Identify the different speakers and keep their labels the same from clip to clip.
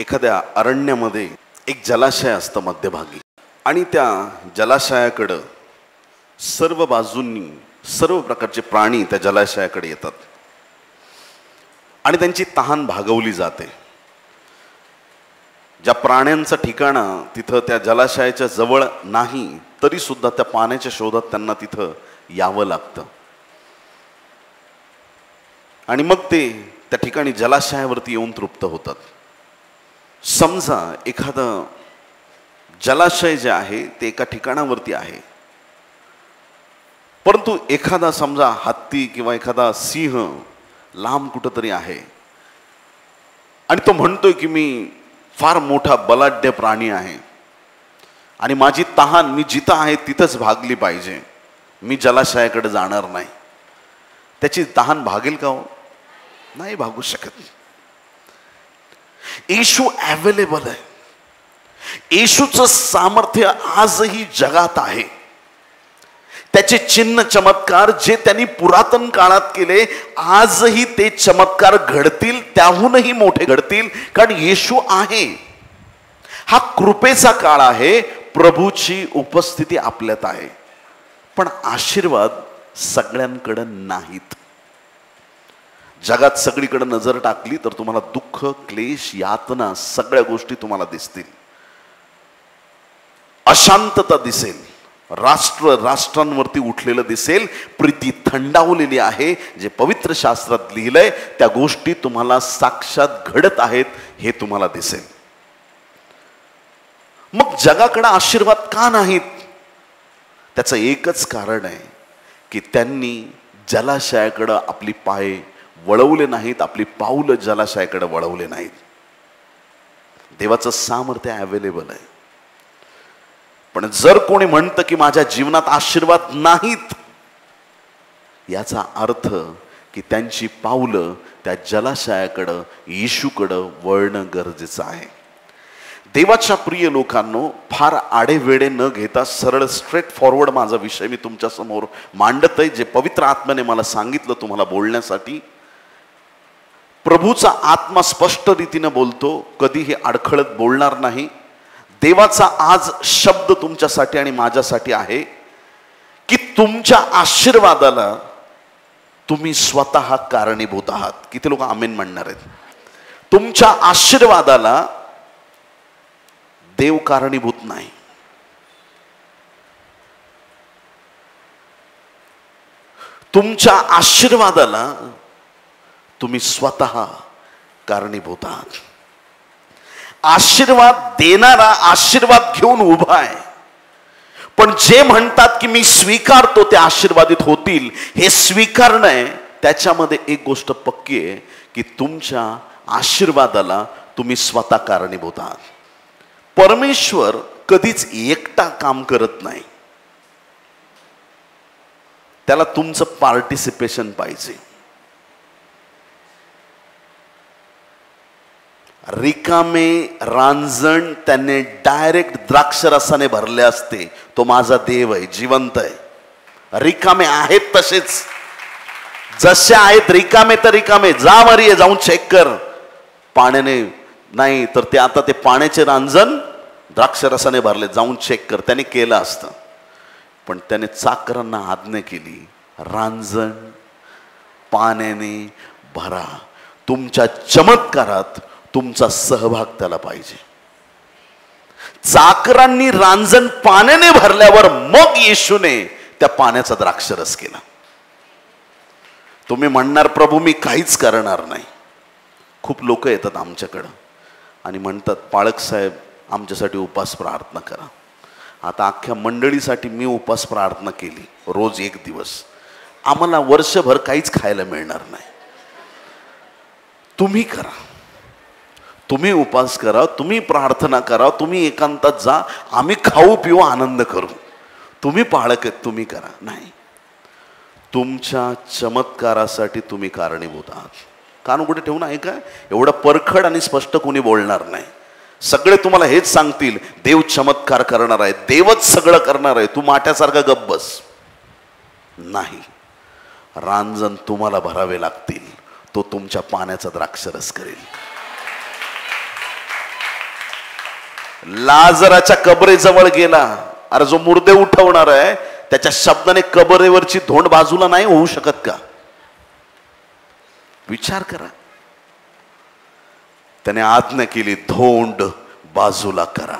Speaker 1: एखाद्या अरण्यामध्ये एक जलाशय असतं मध्यभागी, आणि त्या जलाशयाकडं सर्व बाजूंनी सर्व प्रकारचे प्राणी त्या जलाशयाकडे येतात आणि त्यांची तहान भागवली जाते. ज्या प्राण्यांचं ठिकाणं तिथं त्या जलाशयाच्या जवळ नाही तरी सुद्धा त्या पाण्याच्या शोधात त्यांना तिथं यावं लागतं आणि मग ते त्या ठिकाणी जलाशयावरती येऊन तृप्त होतात. समजा एखादं जलाशय जे आहे ते एका ठिकाणावरती आहे, परंतु एखादा समजा हत्ती किंवा एखादा सिंह लांब कुठंतरी आहे आणि तो म्हणतोय की मी फार मोठा बलाढ्य प्राणी आहे आणि माझी तहान मी जिथं आहे तिथंच भागली पाहिजे, मी जलाशयाकडे जाणार नाही. त्याची तहान भागेल का हो? नाही भागू शकत. येशू अवेलेबल आहे. येशूचं सामर्थ्य आजही जगात आहे. त्याचे चिन्ह चमत्कार जे त्यांनी पुरातन काळात केले, आजही ते चमत्कार घडतील, त्याहूनही मोठे घडतील, कारण येशू आहे. हा कृपेचा काळ आहे. प्रभूची उपस्थिती आपल्यात आहे, पण आशीर्वाद सगळ्यांकडे नाहीत. जगात सगळीकडे नजर टाकली तर तुम्हाला दुःख, क्लेश, यातना सगळ्या गोष्टी तुम्हाला दिसतील. अशांतता दिसेल, राष्ट्र राष्ट्रांवरती उठलेलं दिसेल, प्रीती थंडावलेली आहे. जे पवित्र शास्त्रात लिहिलंय त्या गोष्टी तुम्हाला साक्षात घडत आहेत हे तुम्हाला दिसेल. मग जगाकडे आशीर्वाद का नाहीत? त्याचं एकच कारण आहे की त्यांनी जलाशयाकडे आपली पाय वळवले नाहीत, आपली पाऊलं जलाशयाकडे वळवले नाहीत. देवाचं सामर्थ्य अवेलेबल आहे, पण जर कोणी म्हणतं की माझ्या जीवनात आशीर्वाद नाहीत, याचा अर्थ की त्यांची पावलं त्या जलाशयाकडं, येशूकडं वळणं गरजेचं आहे. देवाच्या प्रिय लोकांनो, फार आडेवेडे न घेता सरळ स्ट्रेट फॉरवर्ड माझा विषय मी तुमच्या समोर मांडत आहे, जे पवित्र आत्म्याने मला सांगितलं तुम्हाला बोलण्यासाठी. प्रभूचा आत्मा स्पष्ट रीतीनं बोलतो, कधीही अडखळत बोलणार नाही. देवाचा आज शब्द तुमच्यासाठी आणि माझ्यासाठी आहे की तुमच्या आशीर्वादाला तुम्ही स्वतः कारणीभूत आहात. किती लोक आमेन म्हणणार आहेत? तुमच्या आशीर्वादाला देव कारणीभूत नाही. तुमच्या आशीर्वादाला तुम्ही स्वतः कारणीभूत आहात. आशीर्वाद देणारा आशीर्वाद घेऊन उभा आहे, पण जे म्हणतात की मी स्वीकारतो ते आशीर्वादित होतील, हे स्वीकारणं आहे. त्याच्यामध्ये एक गोष्ट पक्की आहे की तुमच्या आशीर्वादाला तुम्ही स्वतः कारणीभूत आहात. परमेश्वर कधीच एकटा काम करत नाही, त्याला तुमचं पार्टिसिपेशन पाहिजे. रिकामे रांजण त्याने डायरेक्ट द्राक्षरसाने भरले असते. तो माझा देव आहे, जिवंत आहे. रिकामे आहेत तसेच, जसे आहेत रिकामे तर रिकामे. जा मरी जाऊन चेक कर, पाण्याने नाही तर ते आता ते पाण्याचे रांजण द्राक्षरसाने भरले, जाऊन चेक कर. त्याने केलं असतं, पण त्याने चाकरांना आज्ञा केली, रांजण पाण्याने भरा. तुमच्या चमत्कारात तुमचा सहभाग त्याला पाहिजे. चाकरांनी रांजण पाण्याने भरल्यावर मग येशूने त्या पाण्याचा द्राक्षरस केला. तुम्ही म्हणणार प्रभू मी काहीच करणार नाही. खूप लोक येतात आमच्याकडं आणि म्हणतात पाळक साहेब आमच्यासाठी उपास प्रार्थना करा. आता अख्ख्या मंडळीसाठी मी उपास प्रार्थना केली रोज 1 दिवस. आम्हाला वर्षभर काहीच खायला मिळणार नाही. तुम्ही करा, तुम्ही उपास करा, तुम्ही प्रार्थना करा, तुम्ही एकांतात जा, आम्ही खाऊ पिऊ आनंद करू. तुम्ही पाळक आहेत, तुम्ही करा. नाही, तुमच्या चमत्कारासाठी तुम्ही कारणीभूत आहात. कान उघडे ठेवून ऐका, एवढं परखड आणि स्पष्ट कोणी बोलणार नाही. सगळे तुम्हाला हेच सांगतील देव चमत्कार करणार आहे, देवच सगळं करणार आहे, तू माट्यासारखा गप्प बस. नाही, रांजण तुम्हाला भरावे लागतील, तो तुमच्या पाण्याचा द्राक्षरस करेल. लाजराच्या कबरेजवळ गेला. अरे जो मुर्दे उठवणार आहे त्याच्या शब्दाने कबरेवरची धोंड बाजूला नाही होऊ शकत का? विचार करा. त्याने आज्ञा केली, धोंड बाजूला करा.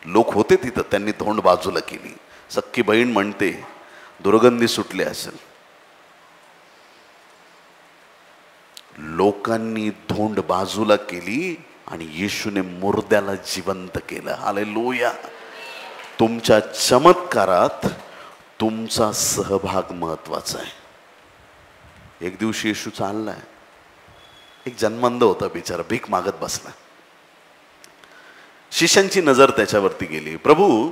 Speaker 1: लोक होते तिथं, त्यांनी धोंड बाजूला केली. सख्खी बहीण म्हणते दुर्गंधी सुटली असेल. लोकांनी धोंड बाजूला केली आणि येशूने मुर्द्याला जिवंत केलं. हालेलुया. तुमच्या चमत्कारात तुमचा सहभाग महत्वाचा आहे. एक दिवशी येशू चाललाय, एक जन्मंध होता बिचारा, भीक मागत बसला. शिष्यांची नजर त्याच्यावरती गेली. प्रभू,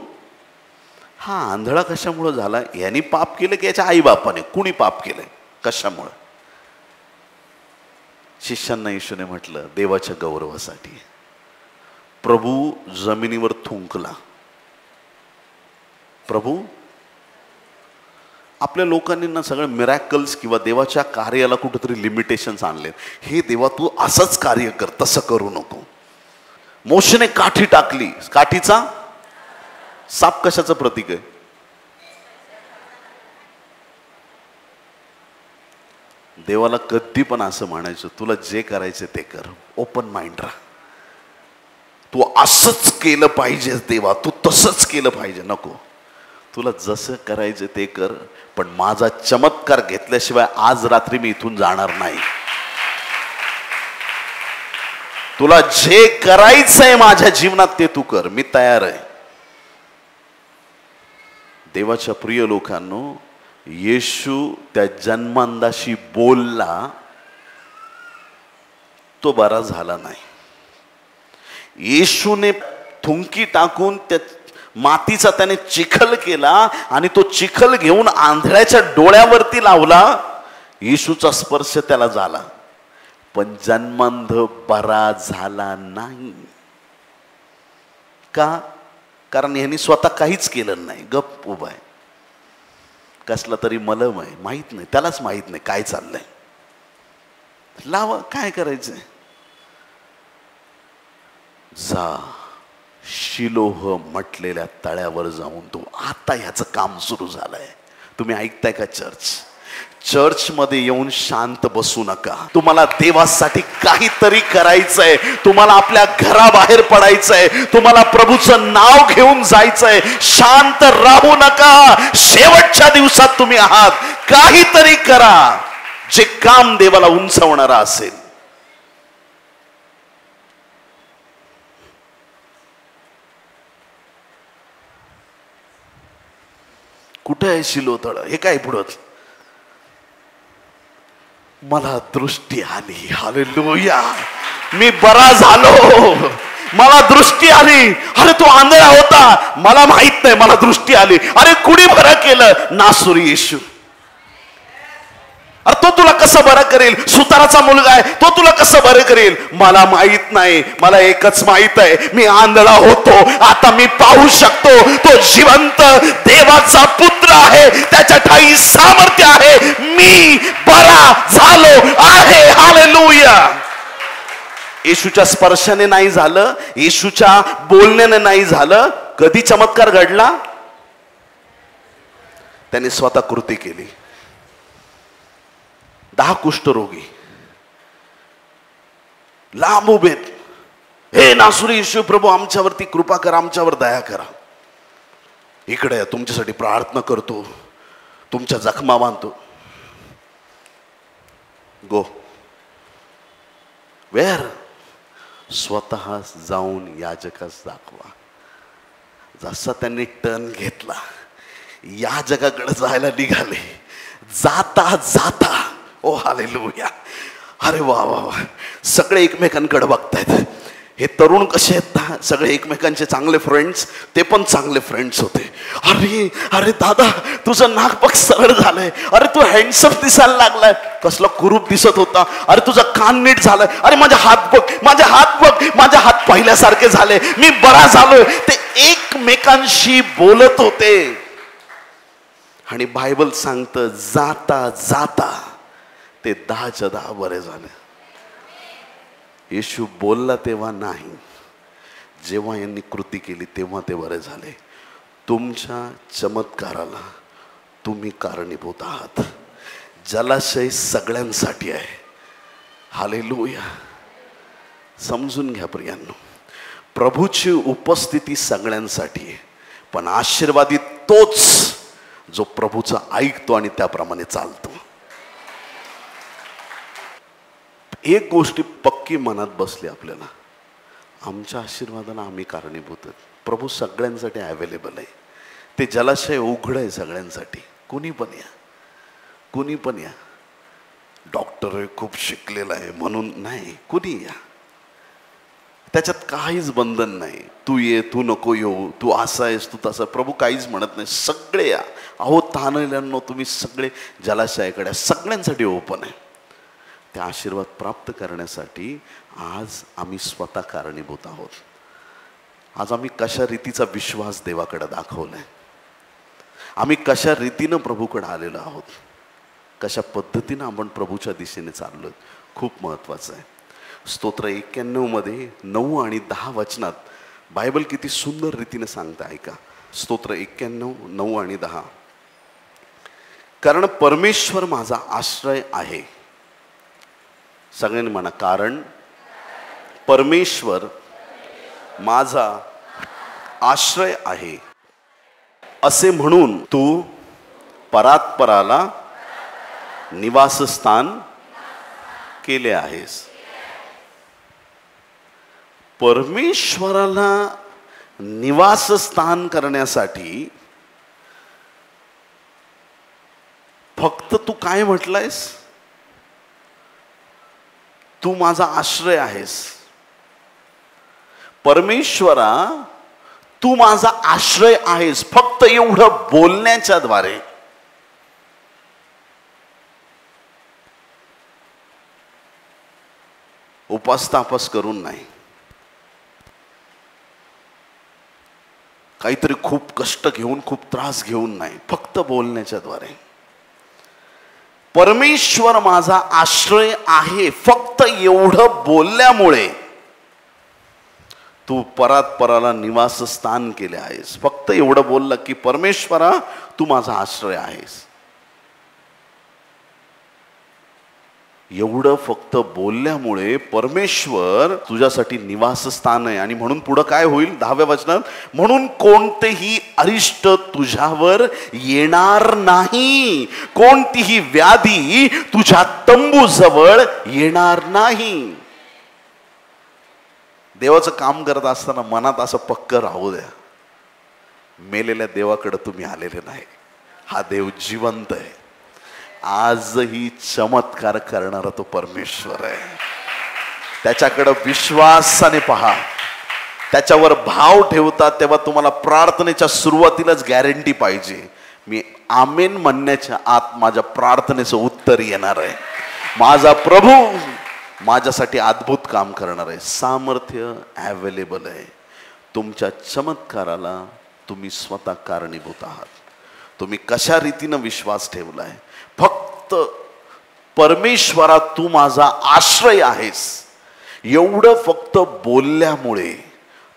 Speaker 1: हा आंधळा कशामुळे झाला? यांनी पाप केलं की याच्या आई बापाने? कुणी पाप केलंय? कशामुळे? शिष्यांना येशूने म्हटलं, देवाच्या गौरवासाठी. प्रभू जमिनीवर थुंकला. प्रभू, आपल्या लोकांनी ना सगळे मिरॅकल्स किंवा देवाच्या कार्याला कुठेतरी लिमिटेशन्स आणले. हे देवा, तू असंच कार्य कर, तसं करू नको. मोशेने काठी टाकली. काठीचा साप कशाचं प्रतीक आहे? देवाला कधी पण असं म्हणायचं, तुला जे करायचं ते कर, ओपन माइंड राहा. तू असंच केलं पाहिजे देवा, तू तसंच केलं पाहिजे. नको, तुला जसं करायचं ते कर, पण माझा चमत्कार घेतल्याशिवाय आज रात्री मी इथून जाणार नाही. तुला जे करायचंय माझ्या जीवनात ते तू कर, मी तयार आहे. देवाच्या प्रिय लोकांनो, येशू त्या जन्मांधाशी बोलला, तो बरा झाला नाही. येशूने थुंकी टाकून त्या मातीचा त्याने चिखल केला आणि तो चिखल घेऊन आंधळ्याच्या डोळ्यावरती लावला. येशूचा स्पर्श त्याला झाला, पण जन्मांध बरा झाला नाही. का? कारण ह्यांनी स्वतः काहीच केलं नाही, गप उभा आहे. कसला तरी मलम आहे, माहित नाही, त्यालाच माहित नाही काय चाललंय. लावा, काय करायचंय? जा शिलोह म्हटलेल्या तळ्यावर जाऊन तू. आता ह्याचं काम सुरू झालंय. तुम्ही ऐकताय का? चर्च मध्ये येऊन शांत बसू नका. तुम्हाला देवासाठी काहीतरी करायचंय, तुम्हाला आपल्या घराबाहेर पडायचंय, तुम्हाला प्रभूचं नाव घेऊन जायचंय. शांत राहू नका. शेवटच्या दिवसात तुम्ही आहात. काहीतरी करा जे काम देवाला उंचावणारा असेल. कुठे आहे शिलो तळ? हे काय पुढं? मला दृष्टी आली. हालेलुया. मी बरा झालो, मला दृष्टी आली. अरे तू आंधळा होता, मला माहित नाही, मला दृष्टी आली. अरे कुणी बरं केलं? नासुरी येशू. अरे तो तुला कसं बरं करेल? सुताराचा मुलगा आहे, तो तुला कसं बरं करेल? मला माहित नाही, मला एकच माहित आहे, मी आंधळा होतो, आता मी पाहू शकतो. तो जिवंत देवाचा पुत्र आहे, त्याच्या ठाई सामर्थ्य आहे. मी बरा झालो आहे. हालेलुया. येशूच्या स्पर्शाने नाही झालं, येशूच्या बोलण्याने नाही झालं. कधी चमत्कार घडला? त्याने स्वतः कृती केली. 10 कुष्ठरोगी लांब उभेत. हे नासुरी येशू, प्रभू आमच्यावरती कृपा करा, आमच्यावर दया करा. इकडे तुमच्यासाठी प्रार्थना करतो, तुमच्या जखमा बांधतो. गो वेअर? स्वतः जाऊन याजकास दाखवा. जसा त्यांनी टर्न घेतला, याजकाकडे जायला निघाले. जाता जाता, ओ हालेलुया, अरे वा वा वा, सगळे एकमेकांकडे बघतायत. हे तरुण कसे आहेत ना, सगळे एकमेकांचे चांगले फ्रेंड्स, ते पण चांगले फ्रेंड्स होते. अरे अरे दादा, तुझं नाक बघ सरळ झालंय. अरे तू हँडसम दिसायला लागलाय. कसला कुरूप दिसत होता. अरे तुझा कान नीट झालाय. अरे माझे हात बघ, माझे हात बघ, माझे हात पहिल्यासारखे झाले, मी बरा झालोय. ते एकमेकांशी बोलत होते. आणि बायबल सांगतं, जाता जाता ते 10च्या 10 बरे झाले. येशू बोलला तेव्हा नाही, जेव्हा यांनी कृती केली तेव्हा ते बरे झाले. तुमच्या चमत्काराला तुम्ही कारणीभूत आहात. जलाशय सगळ्यांसाठी आहे. हालेलुया. समजून घ्या प्रियांनो, प्रभूची उपस्थिती सगळ्यांसाठी आहे, पण आशीर्वादित तोच जो प्रभूचा ऐकतो आणि त्याप्रमाणे चालतो. एक गोष्टी पक्की मनात बसली आपल्याला, आमच्या आशीर्वादाला आम्ही कारणीभूत आहेत. प्रभू सगळ्यांसाठी अवेलेबल आहे. ते जलाशय उघड आहे सगळ्यांसाठी. कुणी पण या, कुणी पण या. डॉक्टर आहे, खूप शिकलेला आहे म्हणून नाही, कुणी या. त्याच्यात काहीच बंधन नाही. तू ये, तू नको येऊ, तू असा आहेस, तू तसा. प्रभू काहीच म्हणत नाही, सगळे या. अहो ताणलेल्यांनो, तुम्ही सगळे जलाशयाकडे, सगळ्यांसाठी ओपन आहे. ते आशीर्वाद प्राप्त करण्यासाठी आज आम्ही स्वतः कारणीभूत आहोत. आज आम्ही कशा रीतीचा विश्वास देवाकडे दाखवलाय, आम्ही कशा रीतीनं प्रभूकडे आलेलो आहोत, कशा पद्धतीनं आपण प्रभूच्या दिशेने चाललोय, खूप महत्त्वाचं आहे. स्तोत्र 91 मध्ये 9 आणि 10 वचनात बायबल किती सुंदर रीतीने सांगतं, ऐका. स्तोत्र 91, 9 आणि 10. कारण परमेश्वर माझा आश्रय आहे. सगळ्यांनी म्हणा, कारण परमेश्वर माझा आश्रय आहे असे म्हणून तू परात्पराला निवासस्थान केले आहेस. परमेश्वराला निवासस्थान करण्यासाठी फक्त तू काय म्हटलंयस? तू माझा आश्रय आहेस. परमेश्वरा, तू माझा आश्रय आहेस, फक्त एवढं बोलण्याच्या द्वारे. उपास तापास करून नाही, काहीतरी खूप कष्ट घेऊन, खूप त्रास घेऊन नाही, फक्त बोलण्याच्या द्वारे. परमेश्वर माझा आश्रय आहे, फक्त एवढं बोलल्यामुळे तू परात्पराला निवासस्थान केले आहेस. फक्त एवढं बोललं की परमेश्वरा तू माझा आश्रय आहेस. एवढं फक्त बोलल्यामुळे परमेश्वर तुझ्यासाठी निवासस्थान आहे. आणि म्हणून पुढं काय होईल 10व्या वचनात, म्हणून कोणतेही अरिष्ट तुझ्यावर येणार नाही, कोणतीही व्याधी तुझ्या तंबूजवळ येणार नाही. देवाचं काम करत असताना मनात असं पक्क राहू द्या, मेलेल्या देवाकडे तुम्ही आलेले नाही. हा देव जिवंत आहे. आजही चमत्कार करणारा तो परमेश्वर आहे. त्याच्याकडे विश्वासाने पहा, त्याच्यावर भाव ठेवतात तेव्हा तुम्हाला प्रार्थनेच्या सुरुवातीलाच गॅरंटी पाहिजे, मी आमेन म्हणण्याच्या आत माझ्या प्रार्थनेचं उत्तर येणार आहे. माझा प्रभू माझ्यासाठी अद्भुत काम करणार आहे. सामर्थ्य अवेलेबल आहे. तुमच्या चमत्काराला तुम्ही स्वतः कारणीभूत आहात. तुम्ही कशा रीतीनं विश्वास ठेवलाय. फक्त परमेश्वरा तू माझा आश्रय आहेस एवढं फक्त बोलल्यामुळे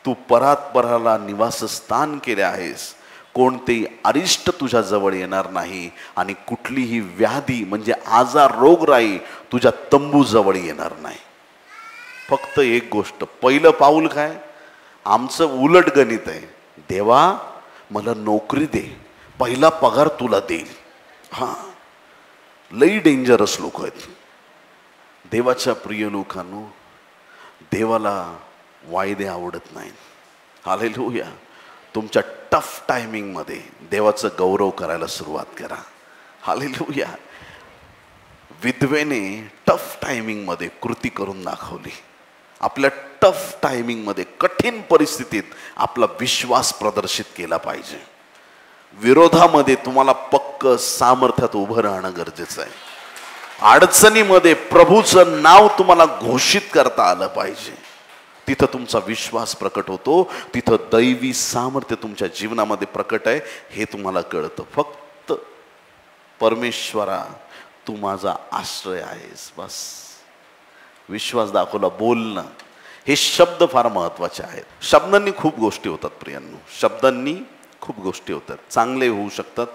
Speaker 1: तू परात्पराला निवासस्थान केले आहेस. कोणतेही अरिष्ट तुझ्या जवळ येणार नाही आणि कुठलीही व्याधी म्हणजे आजार रोगराई तुझ्या तंबू जवळ येणार नाही. फक्त एक गोष्ट, पहिलं पाऊल काय? आमचं उलट गणित आहे. देवा मला नोकरी दे, पहिला पगार तुला देईल. हा, लई डेंजरस लोक आहेत. देवाच्या प्रिय लोकांनो, देवाला वायदे आवडत नाहीत. हालेलुया. तुमच्या टफ टायमिंग मध्ये देवाचं गौरव करायला सुरुवात करा. हालेलुया. विधवेने टफ टायमिंग मध्ये कृती करून दाखवली. आपल्या टफ टायमिंग मध्ये, कठीण परिस्थितीत आपला विश्वास प्रदर्शित केला पाहिजे. विरोधामध्ये तुम्हाला पक्क सामर्थ्यात उभं राहणं गरजेचं आहे. अडचणीमध्ये प्रभूचं नाव तुम्हाला घोषित करता आलं पाहिजे. तिथं तुमचा विश्वास प्रकट होतो, तिथं दैवी सामर्थ्य तुमच्या जीवनामध्ये प्रकट आहे हे तुम्हाला कळतं. फक्त परमेश्वरा तू माझा आश्रय आहेस, बस विश्वास दाखवला. बोलणं हे शब्द फार महत्वाचे आहेत. शब्दांनी खूप गोष्टी होतात प्रियांनो, शब्दांनी खूप गोष्टी होतात. चांगले होऊ शकतात,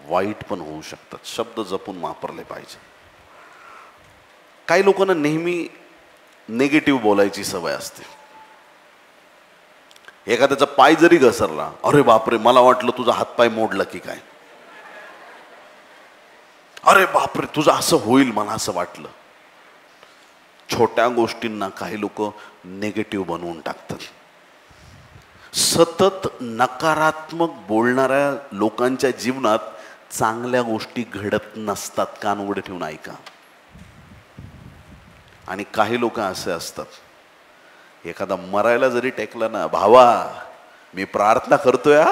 Speaker 1: वाईट पण होऊ शकतात. शब्द जपून वापरले पाहिजे. काही लोकांना नेहमी नेगेटिव्ह बोलायची सवय असते. एखाद्याचा पाय जरी घसरला, अरे बापरे मला वाटलं तुझा हातपाय मोडला की काय, अरे बापरे तुझं असं होईल मला असं वाटलं. छोट्या गोष्टींना काही लोक नेगेटिव्ह बनवून टाकतात. सतत नकारात्मक बोलणाऱ्या लोकांच्या जीवनात चांगल्या गोष्टी घडत नसतात. कान उघडे ठेवून ऐका. आणि काही लोक असे असतात, एखादा मरायला जरी टेकला ना, भावा मी प्रार्थना करतोय,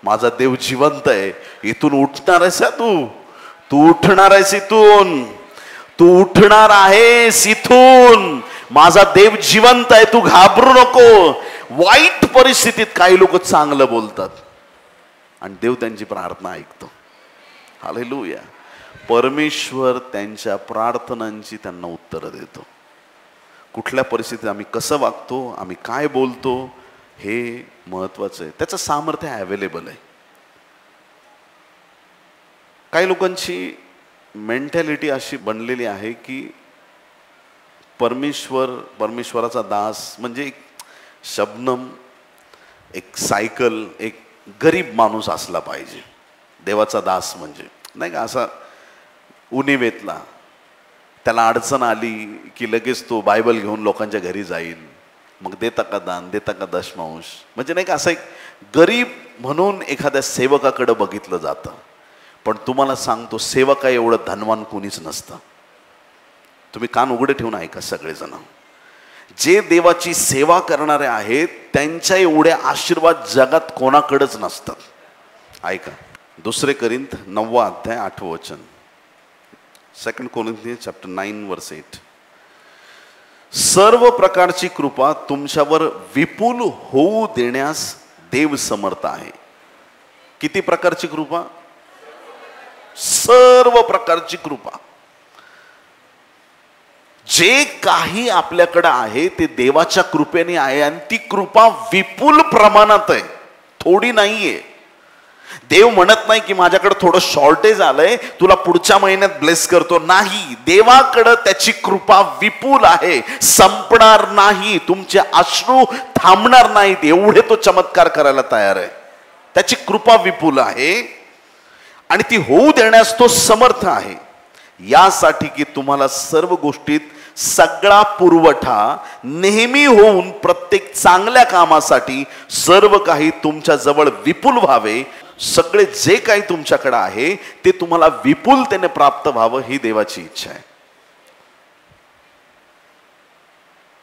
Speaker 1: माझा देव जिवंत आहे, इथून उठणार आहेस तू उठणार आहेस इथून, तू उठणार आहेस इथून, माझा देव जिवंत आहे, तू घाबरू नको. वाईट परिस्थितीत काही लोक चांगलं बोलतात आणि देव त्यांची प्रार्थना ऐकतो. हालेलुया. परमेश्वर त्यांच्या प्रार्थनांची त्यांना उत्तरं देतो. कुठल्या परिस्थितीत आम्ही कसं वागतो, आम्ही काय बोलतो, हे महत्वाचं आहे. त्याचं सामर्थ्य अवेलेबल आहे. काही लोकांची मेंटॅलिटी अशी बनलेली आहे की परमेश्वराचा दास म्हणजे एक शबनम, एक सायकल, एक गरीब माणूस असला पाहिजे. देवाचा दास म्हणजे नाही का, असा उनिवेतला, त्याला अडचण आली की लगेच तो बायबल घेऊन लोकांच्या घरी जाईल, मग देता का दान, देता का दशमांश, म्हणजे नाही का असं एक गरीब म्हणून एखाद्या सेवकाकडे बघितलं जातं. पण तुम्हाला सांगतो, सेवका एवढं धनवान कोणीच नसतं. तुम्ही कान उघडे ठेवून ऐका सगळेजण. जे देवाची सेवा करणारे आहेत त्यांच्या एवढे आशीर्वाद जगात कोणाकडेच नसतात. ऐका, 2 कोरिंथ 9 अध्याय 8 वचन. 2 Corinthians chapter 9 verse 8. सर्व प्रकारची कृपा तुमच्यावर विपुल होऊ देण्यास देव समर्थ आहे. किती प्रकारची कृपा? सर्व प्रकारची कृपा. जे काही आपल्याकडे आहे ते देवाच्या कृपेने आहे आणि ती कृपा विपुल प्रमाणात आहे, थोडी नाहीये. देव म्हणत नाही की माझ्याकडे थोडं शॉर्टेज आलंय, तुला पुढच्या महिन्यात ब्लेस करतो. नाही, देवाकडे त्याची कृपा विपुल आहे, संपणार नाही. तुमचे अश्रू थांबणार नाहीत, एवढे तो चमत्कार करायला तयार आहे. त्याची कृपा विपुल आहे आणि ती होऊ देण्यास तो समर्थ आहे. यासाठी की तुम्हाला सर्व गोष्टीत सगळा पुरवठा नेहमी होऊन प्रत्येक चांगल्या कामासाठी सर्व काही तुमच्या जवळ विपुल व्हावे. सगळे जे काही तुमच्याकडे आहे ते तुम्हाला विपुलतेने प्राप्त व्हावं, ही देवाची इच्छा आहे.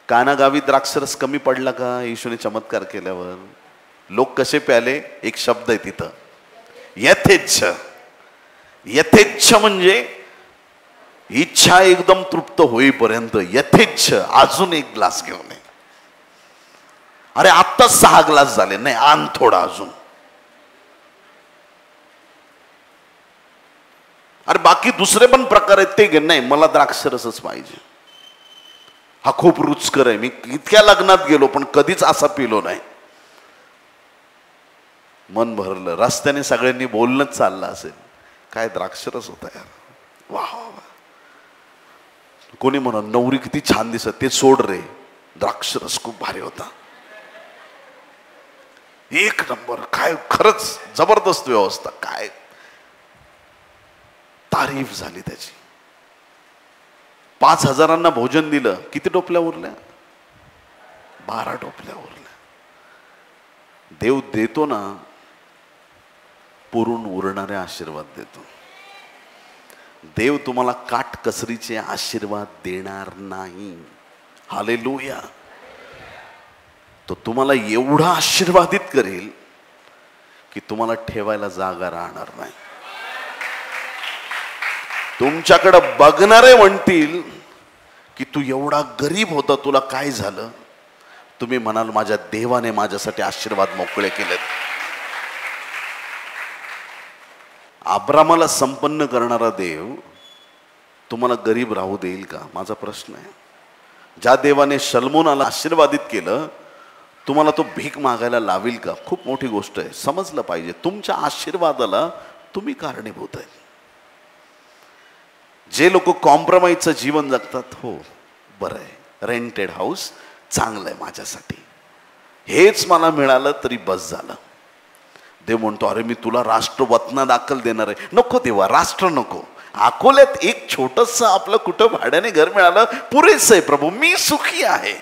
Speaker 1: कानागावी द्राक्षरस कमी पडला का येशूने चमत्कार केल्यावर? लोक कसे प्याले? एक शब्द आहे तिथं, यथेच्छ. यथेच्छ म्हणजे इच्छा एकदम तृप्त होईपर्यंत यथेच्छ अजून एक ग्लास घेऊन ये. अरे आत्ता 6 ग्लास झाले, नाही आण थोडा अजून. अरे बाकी दुसरे पण प्रकार आहेत ते घे, नाही मला द्राक्षरसच पाहिजे, हा खूप रुचकर आहे, मी इतक्या लग्नात गेलो पण कधीच असा पिलो नाही. मन भरलं, रस्त्याने सगळ्यांनी बोलणंच चाललं असेल, काय द्राक्षरस होता यार, वा. कोणी म्हणा नवरी किती छान दिसत, ते सोड रे, द्राक्षरस खूप भारी होता, एक नंबर, काय खरंच जबरदस्त व्यवस्था, काय तारीफ झाली त्याची. 5,000 भोजन दिलं, किती टोपल्या उरल्या? 12 टोपल्या उरल्या. देव देतो ना, पुरून उरणारे आशीर्वाद देतो. देव तुम्हाला काटकसरीचे आशीर्वाद देणार नाही. हालेलुया. तो तुम्हाला एवढा आशीर्वादित करेल की तुम्हाला ठेवायला जागा राहणार नाही. तुमच्याकडे बघणारे म्हणतील की तू एवढा गरीब होता, तुला काय झालं? तुम्ही म्हणाल माझ्या देवाने माझ्यासाठी आशीर्वाद मोकळे केलेत. अब्रामाला संपन्न करणारा देव तुम्हाला गरीब राहू देईल का? माझा प्रश्न आहे. ज्या देवाने शल्मोनाला आशीर्वादित केलं, तुम्हाला तो भीक मागायला लावेल का? खूप मोठी गोष्ट आहे, समजलं पाहिजे. तुमच्या आशीर्वादाला तुम्ही कारणीभूत आहे. जे लोक कॉम्प्रोमाइजचं जीवन जगतात, हो बरं आहे, रेंटेड हाऊस चांगलं आहे माझ्यासाठी, हेच मला मिळालं तरी बस झालं. देव म्हणतो, अरे मी तुला राष्ट्रवतना दाखल देणार आहे. नको देवा, राष्ट्र नको. अकोल्यात एक छोटस आपलं कुठं भाड्याने घर मिळालं पुरेसं आहे प्रभू, मी सुखी आहे.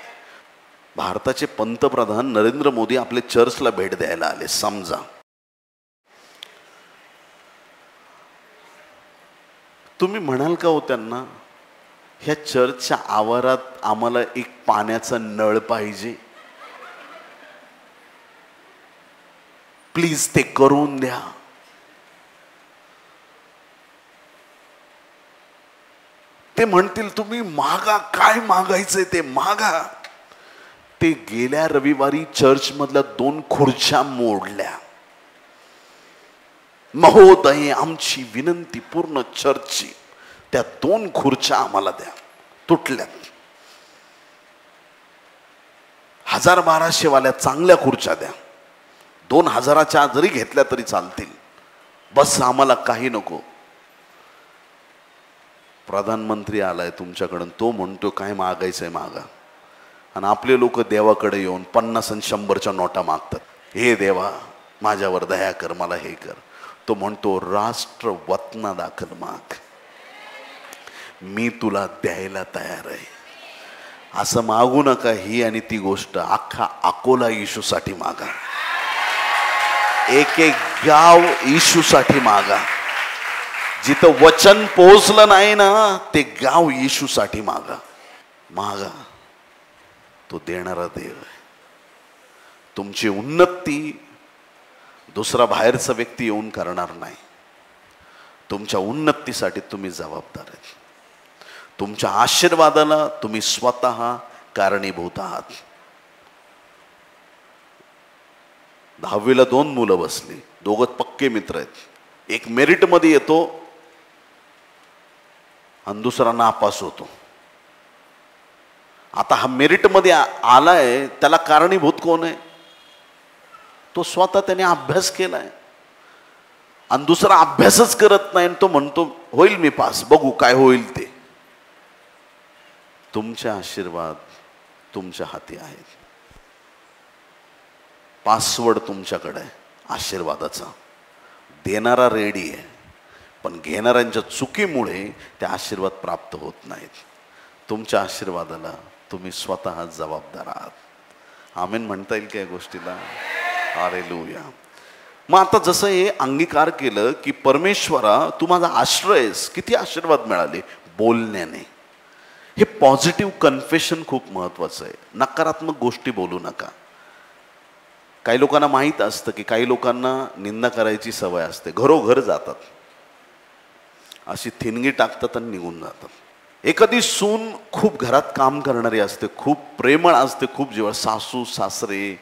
Speaker 1: भारताचे पंतप्रधान नरेंद्र मोदी आपले चर्चला भेट द्यायला आले. समजा तुम्ही म्हणाल का हो त्यांना, ह्या चर्चच्या आवारात आम्हाला एक पाण्याचा नळ पाहिजे, प्लीज ते करून द्या. ते म्हणतील तुम्ही मागा, काय मागायचंय ते मागा. ते गेल्या रविवारी चर्च मधल्या 2 खुर्च्या मोडल्या. महोदय, आमची विनंती पूर्ण चर्चची, त्या 2 खुर्च्या आम्हाला द्या, तुटल्यात. 1000-1200 वाल्या चांगल्या खुर्च्या द्या, 2000च्या जरी घेतल्या तरी चालतील, बस आम्हाला काही नको. प्रधानमंत्री आलाय तुमच्याकडून, तो म्हणतो काय मागायचंय मागा. आणि आपले लोक देवाकडे येऊन 50 आणि 100च्या नोटा मागतात. हे देवा माझ्यावर दया कर, मला हे कर. तो म्हणतो राष्ट्रवतना दाखल माग, मी तुला द्यायला तयार आहे. असं मागू नका ही आणि ती गोष्ट, अख्खा अकोला येशूसाठी मागा, एक एक गाव येशूसाठी मागा. जिथं वचन पोहोचलं नाही ना, ते गाव येशूसाठी मागा. मागा, तो देणारा देव आहे. तुमची उन्नती दुसरा बाहेरचा व्यक्ती येऊन करणार नाही. तुमच्या उन्नतीसाठी तुम्ही जबाबदार आहेत. तुमच्या आशीर्वादाला तुम्ही स्वतः कारणीभूत आहात. 10वीला 2 मुलं बसली, दोघं पक्के मित्र आहेत. एक मेरिट मध्ये येतो आणि दुसरा नापास होतो. आता हा मेरिट मध्ये आलाय, त्याला कारणीभूत कोण आहे? तो स्वतः त्याने अभ्यास केलाय. आणि दुसरा अभ्यासच करत नाही, तो म्हणतो होईल मी पास, बघू काय होईल ते. तुमचे आशीर्वाद तुमच्या हाती आहेत. पासवर्ड तुमच्याकडे आहे आशीर्वादाचा. देणारा रेडी आहे, पण घेणाऱ्यांच्या चुकीमुळे ते आशीर्वाद प्राप्त होत नाहीत. तुमच्या आशीर्वादाला तुम्ही स्वतः जबाबदार आहात. आमेन म्हणता येईल काय गोष्टीला? हालेलुया. मग आता जसं हे अंगीकार केलं की परमेश्वरा तू माझा आश्रय आहेस, किती आशीर्वाद मिळाले बोलण्याने. हे पॉझिटिव्ह कन्फेशन खूप महत्वाचं आहे. नकारात्मक गोष्टी बोलू नका. काही लोकांना माहीत असतं की काही लोकांना निंदा करायची सवय असते, घरोघर जातात, अशी थिणगी टाकतात आणि निघून जातात. एखादी सून खूप घरात काम करणारी असते, खूप प्रेमळ असते, खूप जीव, सासू सासरे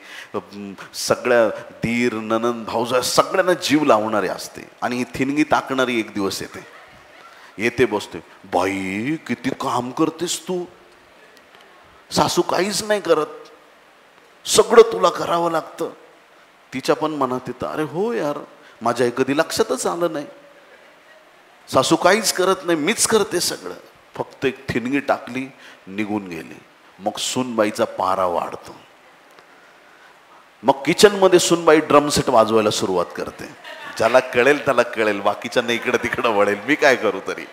Speaker 1: सगळ्या दीर ननंद भाऊजा सगळ्यांना जीव लावणारी असते. आणि ही थिणगी टाकणारी एक दिवस येते बसते, बाई किती काम करतेस तू, सासू काहीच नाही करत, सगळं तुला करावं लागतं. तिच्या पण मनात येतं, अरे हो यार, माझ्या कधी लक्षातच आलं नाही, सासू काहीच करत नाही, मीच करते सगळं. फक्त एक ठिणगी टाकली, निघून गेली. मग सूनबाईचा पारा वाढतो. मग किचनमध्ये सूनबाई ड्रम सेट वाजवायला सुरुवात करते. ज्याला कळेल त्याला कळेल, बाकीच्यांना इकडं तिकडं वळेल, मी काय करू तरी.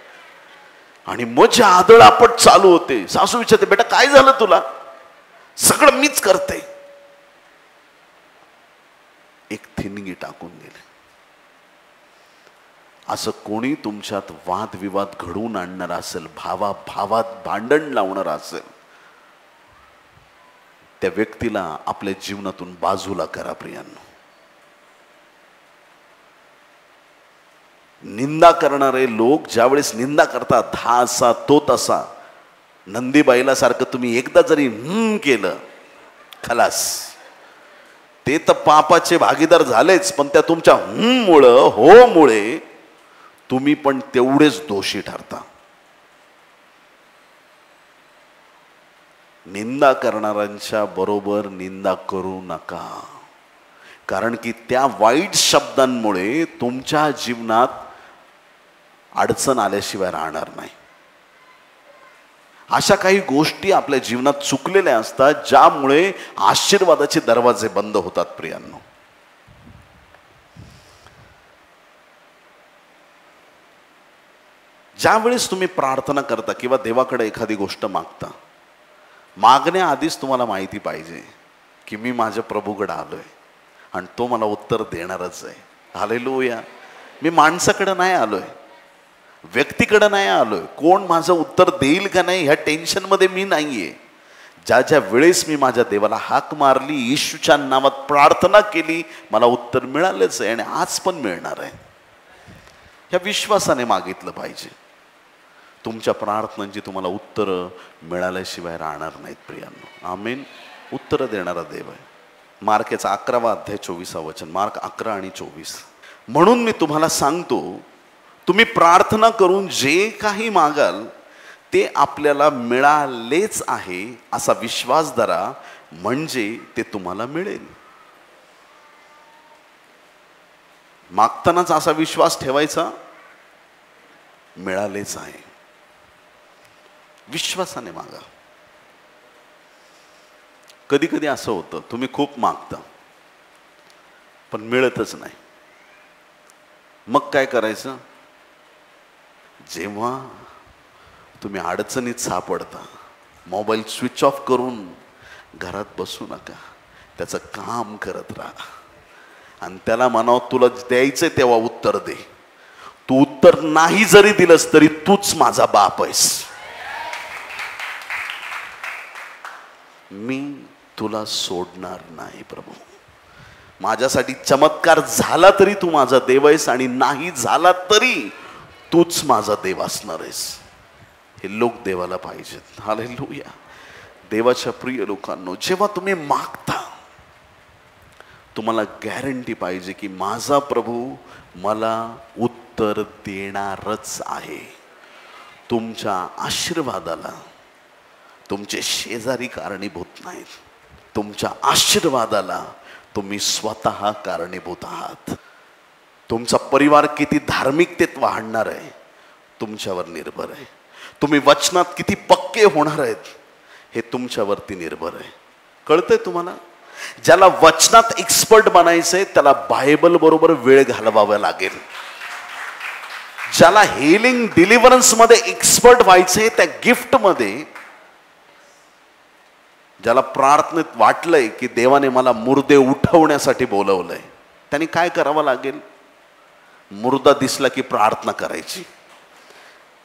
Speaker 1: आणि मग आदळापट चालू होते. सासू विचारते, बेटा काय झालं तुला? सगळं मीच करते. एक थिणगी टाकून गेले. असं कोणी तुमच्यात वादविवाद घडवून आणणार असेल, भावात भांडण लावणार असेल, त्या व्यक्तीला आपल्या जीवनातून बाजूला करा प्रियांनो. निंदा करणारे लोक ज्यावेळेस निंदा करतात, हा असा तो तसा, नंदीबाईला सारखं तुम्ही एकदा जरी केलं खलास. ते तर पापाचे भागीदार झालेच, पण त्या तुमच्या मुळे हो मुळे तुम्ही पण तेवढेच दोषी ठरता. निंदा करणाऱ्यांच्या बरोबर निंदा करू नका, कारण की त्या वाईट शब्दांमुळे तुमच्या जीवनात अडचण आल्याशिवाय राहणार नाही. अशा काही गोष्टी आपल्या जीवनात चुकलेल्या असतात ज्यामुळे आशीर्वादाचे दरवाजे बंद होतात. प्रियांनो, ज्यावेळेस तुम्ही प्रार्थना करता किंवा देवाकडे एखादी गोष्ट मागता, मागण्याआधीच तुम्हाला माहिती पाहिजे की मी माझ्या प्रभूकडे आलोय आणि तो मला उत्तर देणारच आहे. हालेलुया. मी माणसाकडे नाही आलोय, व्यक्तीकडे नाही आलोय, कोण माझं उत्तर देईल का नाही ह्या टेन्शनमध्ये मी नाहीये. ज्या ज्या वेळेस मी माझ्या देवाला हाक मारली, येशूच्या नावात प्रार्थना केली, मला उत्तर मिळालंच आहे आणि आज पण मिळणार आहे. ह्या विश्वासाने मागितलं पाहिजे. तुमच्या प्रार्थनांची तुम्हाला उत्तरं मिळाल्याशिवाय राहणार नाहीत. प्रियांनो, आमेन. उत्तरं देणारा देव आहे. मार्कचा 11वा अध्याय 24वा वचन, मार्क 11 आणि 24. म्हणून मी तुम्हाला सांगतो, तुम्ही प्रार्थना करून जे काही मागाल ते आपल्याला मिळालेच आहे असा विश्वास धरा, म्हणजे ते तुम्हाला मिळेल. मागतानाच असा विश्वास ठेवायचा, मिळालेच आहे. विश्वासाने मागा. कधी कधी असं होतं, तुम्ही खूप मागता पण मिळतच नाही. मग काय करायचं? जेव्हा तुम्ही अडचणीत सापडता, मोबाईल स्विच ऑफ करून घरात बसू नका, त्याचं काम करत राहा आणि त्याला म्हणावं, तुला द्यायचंय तेव्हा उत्तर दे. तू उत्तर नाही जरी दिलंस तरी तूच माझा बाप आहेस. मी तुला सोडणार नाही प्रभू. माझ्यासाठी चमत्कार झाला तरी तू माझा देव आहेस आणि नाही झाला तरी तूच माझा देव असणार आहेस. हे लोक देवाला पाहिजेत. हालेलुया. देवाच्या प्रिय लोकांनो, जेव्हा तुम्ही मागता, तुम्हाला गॅरंटी पाहिजे की माझा प्रभू मला उत्तर देणारच आहे. तुमच्या आशीर्वादाला तुमचे शेजारी कारणीभूत नाहीत. तुमच्या आशीर्वादाला तुम्ही स्वतः कारणीभूत आहात. तुमचा परिवार किती धार्मिकतेत वाढणार आहे तुमच्यावर निर्भर आहे. तुम्ही वचनात किती पक्के होणार आहेत हे तुमच्यावरती निर्भर आहे. कळतंय तुम्हाला? ज्याला वचनात एक्सपर्ट बनायचंय त्याला बायबल बरोबर वेळ घालवावा लागेल. ज्याला हिलिंग डिलिव्हरन्स मध्ये एक्सपर्ट व्हायचंय, त्या गिफ्ट मध्ये, ज्याला प्रार्थनेत वाटलंय की देवाने मला मुर्दे उठवण्यासाठी बोलवलंय, त्यांनी काय करावं लागेल? मुर्दा दिसला की प्रार्थना करायची.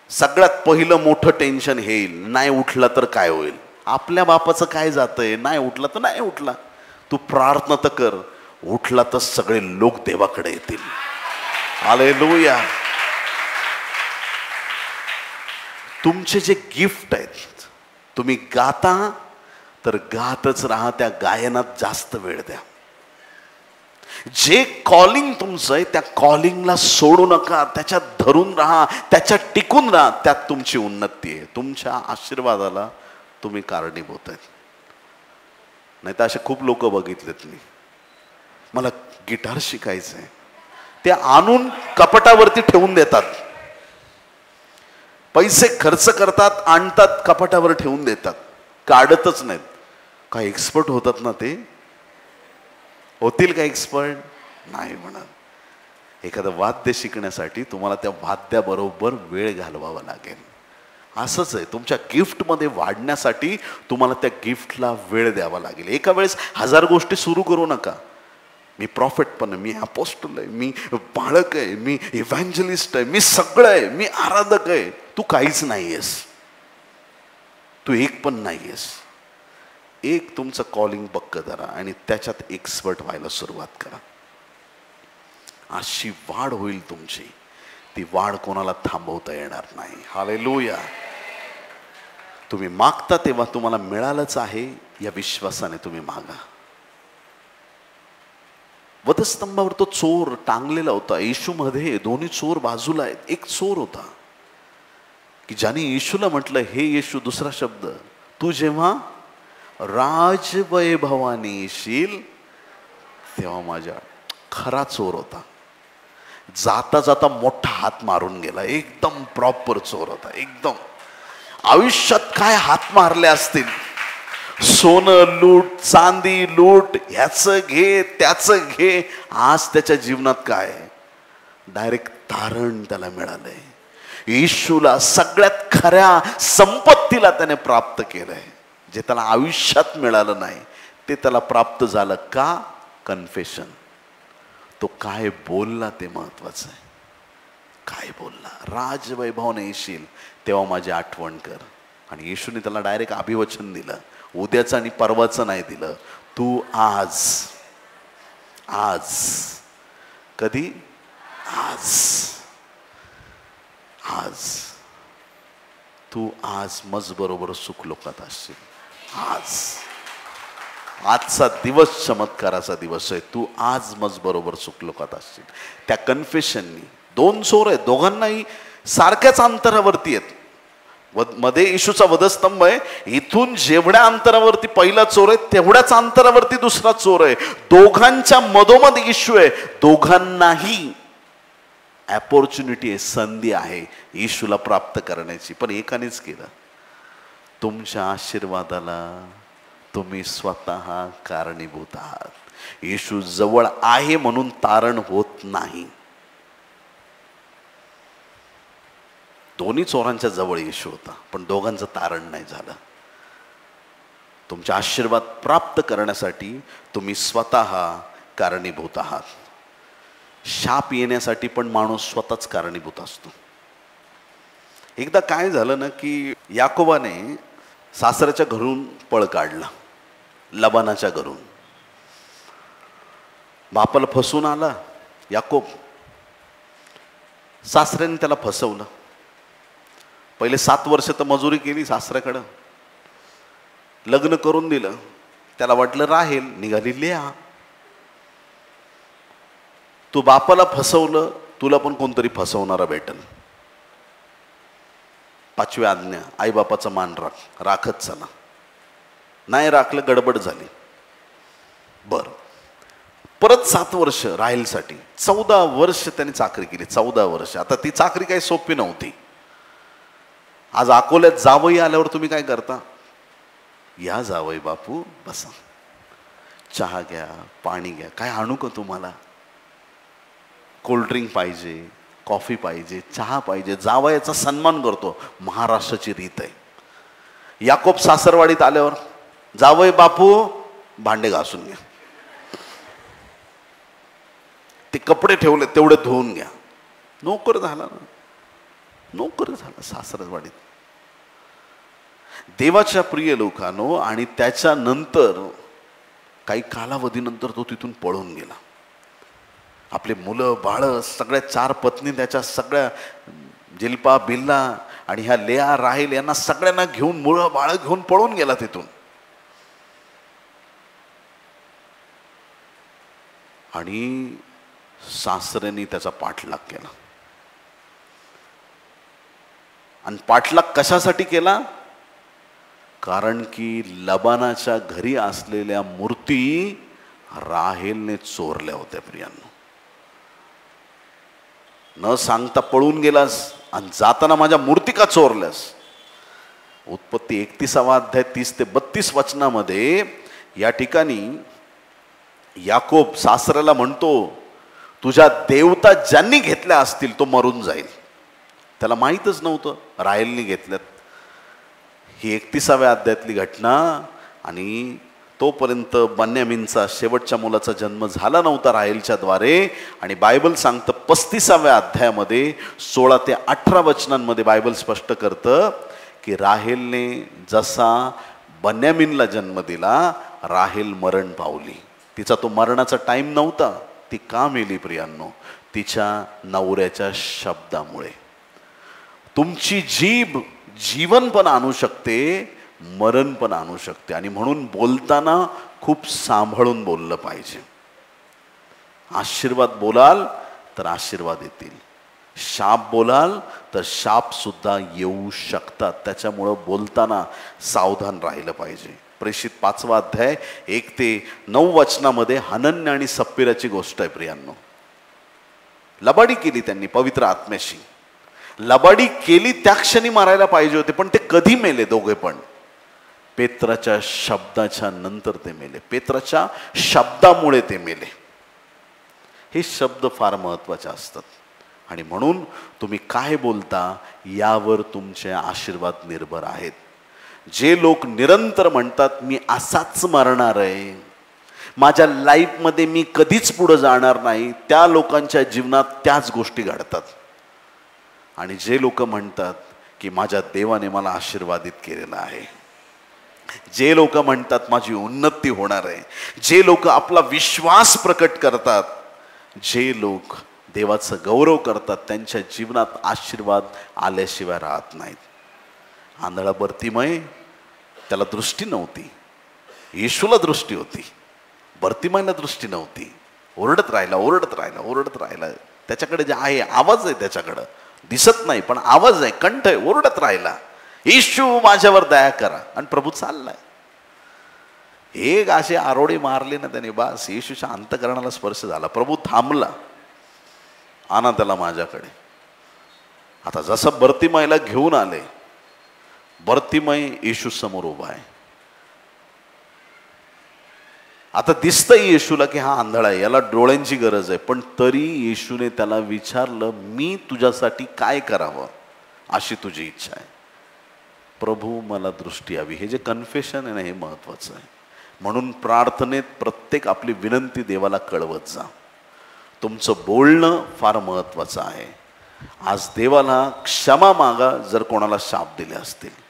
Speaker 1: सगळ्यात पहिलं मोठं टेन्शन हे येईल, नाही उठला तर काय होईल? आपल्या बापाचं काय जातंय? नाही उठला तर नाही उठला, तू प्रार्थना तर कर. उठला तर सगळे लोक देवाकडे येतील. हालेलुया. तुमचे जे गिफ्ट आहेत, तुम्ही गाता तर गातच राहा, त्या गायनात जास्त वेळ द्या. जे कॉलिंग तुमचं आहे त्या कॉलिंगला सोडू नका, त्याच्यात धरून राहा, त्याच्यात टिकून राहा. त्यात तुमची उन्नती आहे. तुमच्या आशीर्वादाला तुम्ही कारणीभूत आहेत. नाही तर असे खूप लोक बघितलेत मी, मला गिटार शिकायचं आहे, ते आणून कपाटावरती ठेवून देतात. पैसे खर्च करतात, आणतात, कपाटावर ठेवून देतात, काढतच नाहीत. काय एक्सपर्ट होतात ना ते? होतील का एक्सपर्ट? नाही म्हणत. एखादं वाद्य शिकण्यासाठी तुम्हाला त्या वाद्याबरोबर वेळ घालवावा लागेल. असंच आहे, तुमच्या गिफ्टमध्ये वाढण्यासाठी तुम्हाला त्या गिफ्टला वेळ द्यावा लागेल. एका वेळेस 1000 गोष्टी सुरू करू नका. मी प्रॉफिट पण आहे, मी अपोस्टल आहे, मी बाळक आहे, मी इव्हँजलिस्ट आहे, मी सगळं आहे, मी आराधक आहे. तू काहीच नाही आहेस. तू एक पण नाही आहेस. एक तुमचं कॉलिंग पक्क धरा आणि त्याच्यात एक्सपर्ट व्हायला सुरुवात करा. अशी वाढ होईल तुमची, ती वाढ कोणाला थांबवता येणार नाही. हालेलुया. तुम्ही मागता तेव्हा तुम्हाला मिळालंच आहे या विश्वासाने तुम्ही मागा. वधस्तंभावर तो चोर टांगलेला होता. येशूमध्ये दोन्ही चोर बाजूला आहेत. एक चोर होता की ज्याने येशूला म्हटलं, हे येशू, दुसरा शब्द, तू जेव्हा राजवैभवाने येशील तेव्हा माझ्या. खरा चोर होता. जाता जाता मोठा हात मारून गेला. एकदम प्रॉपर चोर होता. एकदम आयुष्यात काय हात मारले असतील, सोनं लूट, चांदी लूट, ह्याचं घे त्याचं घे. आज त्याच्या जीवनात काय, डायरेक्ट तारण त्याला मिळालंय. येशूला, सगळ्यात खऱ्या संपत्तीला त्याने प्राप्त केलंय. जे त्याला आयुष्यात मिळालं नाही ते त्याला प्राप्त झालं. का? कन्फेशन. तो काय बोलला ते महत्वाचं आहे. काय बोलला? राजवैभवाने येशील तेव्हा माझी आठवण कर. आणि येशूने त्याला डायरेक्ट अभिवचन दिलं. उद्याचं आणि परवाचं नाही दिलं. तू आज, आज, कधी? आज, आज. तू आज मज बरोबर सुख लोकात असशील. आज, आजचा दिवस चमत्काराचा दिवस आहे. तू आज मज बरोबर सुख लोकात असशील. त्या कन्फेशननी, दोन चोर आहेत, दोघांनाही सारख्याच अंतरावरती आहेत. मध्ये येशूचा वधस्तंभ आहे. इथून जेवढ्या अंतरावरती पहिला चोर आहे तेवढ्याच अंतरावरती दुसरा चोर आहे. दोघांच्या मधोमध येशू आहे. दोघांनाही अपॉर्च्युनिटी आहे, संधी आहे येशूला प्राप्त करण्याची. पण एकानेच केलं. तुमच्या आशीर्वादाला तुम्ही स्वतः कारणीभूत आहात. येशू जवळ आहे म्हणून तारण होत नाही. दोन्ही चोरांच्या जवळ येशू होता, पण दोघांचं तारण नाही झालं. तुमचे आशीर्वाद प्राप्त करण्यासाठी तुम्ही स्वतः कारणीभूत आहात. शाप येण्यासाठी पण माणूस स्वतःच कारणीभूत असतो. एकदा काय झालं ना की याकोबाने सासऱ्याच्या घरून पळ काढला, लबानाच्या घरून. बापाला फसवून आला याकोब. सासऱ्याने त्याला फसवलं. पहिले 7 वर्ष तर मजुरी केली सासऱ्याकडं, लग्न करून दिलं. त्याला वाटलं राहेल, निघाली लेआ. तू बापाला फसवलं, तुला पण कोणतरी फसवणारा भेटल. 5वी आज्ञा, आईबापाचा मान राखत चला. नाही राखलं, गडबड झाली. बर, परत 7 वर्ष राहेलसाठी. 14 वर्ष त्याने चाकरी केली. 14 वर्ष. आता ती चाकरी काही सोपी नव्हती. आज अकोल्यात जावई आल्यावर तुम्ही काय करता? या जावई बापू, बसा, चहा घ्या, पाणी घ्या, काय आणू का तुम्हाला? कोल्ड्रिंक पाहिजे, कॉफी पाहिजे, चहा पाहिजे. जावयाचा सन्मान करतो. महाराष्ट्राची रीत आहे. याकोब सासरवाडीत आल्यावर, जावई बापू भांडे घासून घ्या, ते कपडे ठेवले तेवढे धुवून घ्या. नोकर झाला ना, नोकर झाला सासरवाडीत. देवाच्या प्रिय लोकांनो, आणि त्याच्यानंतर काही कालावधीनंतर तो तिथून पळून गेला. आपले मुलं बाळ सगळ्या 4 पत्नी त्याच्या सगळ्या, जिल्पा बिल्ला आणि ह्या लेआ राहेल यांना सगळ्यांना घेऊन, मुलं बाळ घेऊन पळून गेला तिथून. आणि सासऱ्यांनी त्याचा पाठलाग केला. आणि पाठलाग कशासाठी केला? कारण की लबानाच्या घरी असलेल्या मूर्ती राहेलने चोरल्या होत्या. प्रियांनो, न सांगता पळून गेलास आणि जाताना माझ्या मूर्ती का चोरल्यास? उत्पत्ती 31 अध्याय 30 ते 32 वचनामध्ये या ठिकाणी याकोब सासऱ्याला म्हणतो, तुझ्या देवता ज्यांनी घेतल्या असतील तो मरून जाईल. त्याला माहीतच नव्हतं राहेलने घेतल्यात. ही 31व्या अध्यायातली घटना. आणि तोपर्यंत बन्यामीनचा शेवटच्या मुलाचा जन्म झाला नव्हता राहेलच्या द्वारे. आणि बायबल सांगतं 35व्या अध्यायामध्ये 16 ते 18 वचनांमध्ये बायबल स्पष्ट करतं की राहेलने जसा बन्यामीनला जन्म दिला, राहेल मरण पावली. तिचा तो मरणाचा टाइम नव्हता. ती का मेली प्रियांनो? तिच्या नवऱ्याच्या शब्दामुळे. तुमची जीभ जीवन पण आणू शकते, मरण पण आणू शकते. आणि म्हणून बोलताना खूप सांभाळून बोललं पाहिजे. आशीर्वाद बोलाल तर आशीर्वाद येतील, शाप बोलाल तर शाप सुद्धा येऊ शकतात. त्याच्यामुळं बोलताना सावधान राहिलं पाहिजे. प्रेषित 5वा अध्याय 1 ते 9 वचनामध्ये हनन्या आणि सप्पिराची गोष्ट आहे प्रियांनो. लबाडी केली त्यांनी पवित्र आत्म्याशी. लबाडी केली त्या क्षणी मारायला पाहिजे होते, पण ते कधी मेले दोघे पण? पेत्राच्या शब्दाच्या नंतर ते मेले. पेत्राच्या शब्दामुळे ते मेले. हे शब्द फार महत्वाचे असतात आणि म्हणून तुम्ही काय बोलता यावर तुमचे आशीर्वाद निर्भर आहेत. जे लोक निरंतर म्हणतात मी असाच मरणार आहे, माझ्या लाईफमध्ये मी कधीच पुढे जाणार नाही, त्या लोकांच्या जीवनात त्याच गोष्टी घडतात. आणि जे लोक म्हणतात की माझ्या देवाने मला आशीर्वादित केलेला आहे, जे लोक म्हणतात माझी उन्नती होणार आहे, जे लोक आपला विश्वास प्रकट करतात, जे लोक देवाचं गौरव करतात, त्यांच्या जीवनात आशीर्वाद आल्याशिवाय राहत नाहीत. आंधळा बर्तिमय, त्याला दृष्टी नव्हती, येशूला दृष्टी होती, बर्तिमयला दृष्टी नव्हती. ओरडत राहिला. त्याच्याकडे जे आहे आवाज आहे, त्याच्याकडं दिसत नाही पण आवाज आहे, कंठ आहे, ओरडत राहिला येशू माझ्यावर दया करा. आणि प्रभू चाललाय. एक असे आरोडे मारले ना त्याने, बस येशूच्या अंतकरणाला स्पर्श झाला. प्रभू थांबला, आणा त्याला माझ्याकडे. आता जसं बर्तिमयला घेऊन आले, बर्तिमय येशू समोर उभा आहे. आता दिसतंय येशूला की हा आंधळा आहे, याला डोळ्यांची गरज आहे, पण तरी येशूने त्याला विचारलं मी तुझ्यासाठी काय करावं, अशी तुझी इच्छा आहे. प्रभू मला दृष्टी यावी. हे जे कन्फेशन आहे ना, हे महत्वाचं आहे. म्हणून प्रार्थनेत प्रत्येक आपली विनंती देवाला कळवत जा. तुमचं बोलणं फार महत्वाचं आहे. आज देवाला क्षमा मागा जर कोणाला शाप दिले असतील.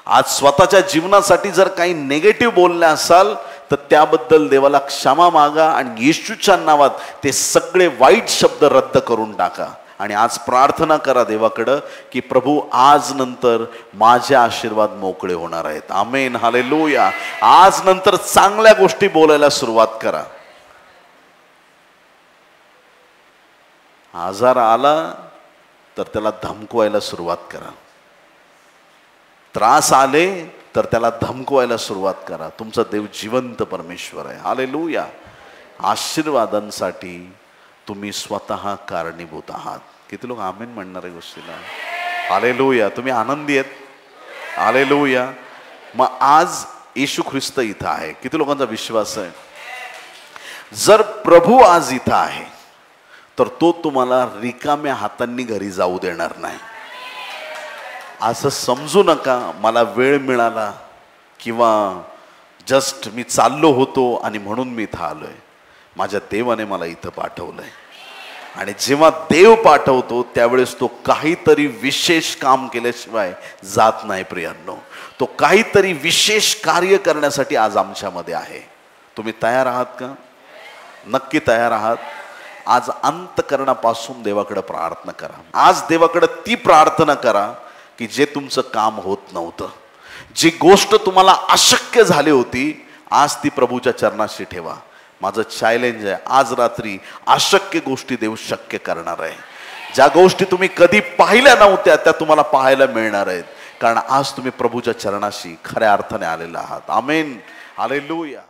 Speaker 1: आज स्वतःच्या जीवनासाठी जर काही नेगेटिव्ह बोलले असाल तर त्याबद्दल देवाला क्षमा मागा आणि येशूच्या नावात ते सगळे वाईट शब्द रद्द करून टाका. आणि आज प्रार्थना करा देवाकडं की प्रभू आज नंतर माझे आशीर्वाद मोकळे होणार आहेत. आमेन, हालेलुया. आज नंतर चांगल्या गोष्टी बोलायला सुरुवात करा. आजार आला तर त्याला धमकवायला सुरुवात करा. त्रास आले तर त्याला धमकवायला सुरुवात करा. तुमचा देव जिवंत परमेश्वर आहे. हालेलुया. आशीर्वादांसाठी तुम्ही स्वतः कारणीभूत आहात. किती लोक आमेन म्हणणार आहे गोष्टीला? हालेलुया. तुम्ही आनंदी आहेत? हालेलुया. मग आज येशू ख्रिस्त इथं आहे. किती लोकांचा विश्वास आहे? जर प्रभू आज इथं आहे तर तो तुम्हाला रिकाम्या हातांनी घरी जाऊ देणार नाही. असं समजू नका मला वेळ मिळाला किंवा जस्ट मी चाललो होतो आणि म्हणून मी इथं आलोय. माझ्या देवाने मला इथं पाठवलंय. आणि जेव्हा देव पाठवतो त्यावेळेस तो काहीतरी विशेष काम केल्याशिवाय जात नाही प्रियांनो. तो काहीतरी विशेष कार्य करण्यासाठी आज आमच्यामध्ये आहे. तुम्ही तयार आहात का? नक्की तयार आहात? आज अंतकरणापासून देवाकडे प्रार्थना करा. आज देवाकडे ती प्रार्थना करा की जे तुमचं काम होत नव्हतं, जी गोष्ट तुम्हाला अशक्य झाली होती, आज ती प्रभूच्या चरणाशी ठेवा. माझं चॅलेंज आहे, आज रात्री अशक्य गोष्टी देव शक्य करणार आहे. ज्या गोष्टी तुम्ही कधी पाहिल्या नव्हत्या त्या तुम्हाला पाहायला मिळणार आहेत, कारण आज तुम्ही प्रभूच्या चरणाशी खऱ्या अर्थाने आलेला आहात. आमेन, हालेलुया.